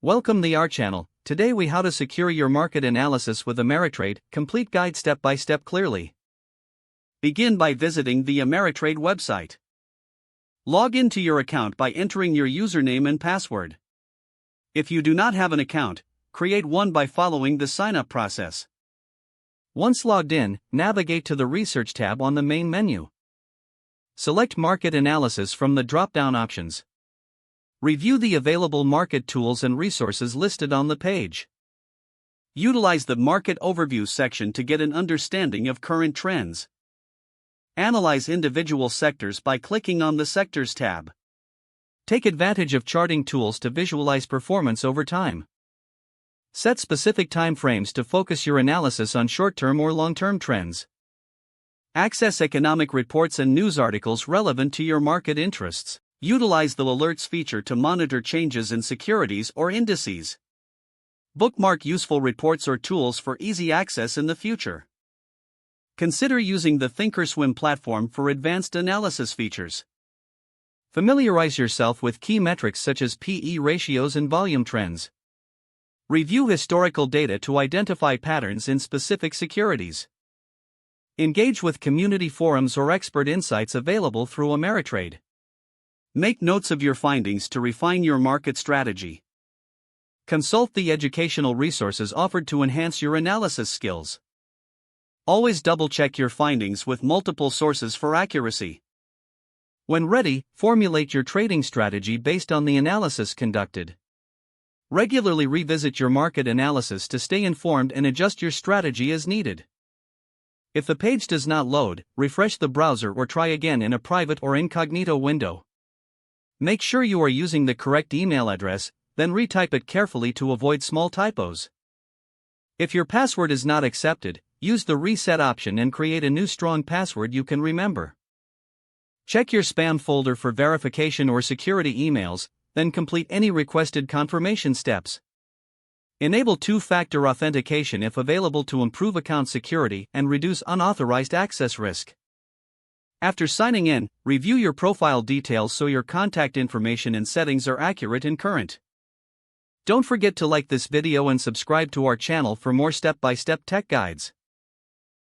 Welcome to our channel. Today we how to secure your market analysis with Ameritrade, complete guide step by step clearly. Begin by visiting the Ameritrade website. Log into your account by entering your username and password. If you do not have an account, create one by following the sign-up process. Once logged in, navigate to the Research tab on the main menu. Select Market Analysis from the drop-down options. Review the available market tools and resources listed on the page. Utilize the Market Overview section to get an understanding of current trends. Analyze individual sectors by clicking on the Sectors tab. Take advantage of charting tools to visualize performance over time. Set specific time frames to focus your analysis on short-term or long-term trends. Access economic reports and news articles relevant to your market interests. Utilize the Alerts feature to monitor changes in securities or indices. Bookmark useful reports or tools for easy access in the future. Consider using the Thinkorswim platform for advanced analysis features. Familiarize yourself with key metrics such as PE ratios and volume trends. Review historical data to identify patterns in specific securities. Engage with community forums or expert insights available through Ameritrade. Make notes of your findings to refine your market strategy. Consult the educational resources offered to enhance your analysis skills. Always double-check your findings with multiple sources for accuracy. When ready, formulate your trading strategy based on the analysis conducted. Regularly revisit your market analysis to stay informed and adjust your strategy as needed. If the page does not load, refresh the browser or try again in a private or incognito window. Make sure you are using the correct email address, then retype it carefully to avoid small typos. If your password is not accepted, use the reset option and create a new strong password you can remember. Check your spam folder for verification or security emails, then complete any requested confirmation steps. Enable two-factor authentication if available to improve account security and reduce unauthorized access risk. After signing in, review your profile details so your contact information and settings are accurate and current. Don't forget to like this video and subscribe to our channel for more step-by-step tech guides.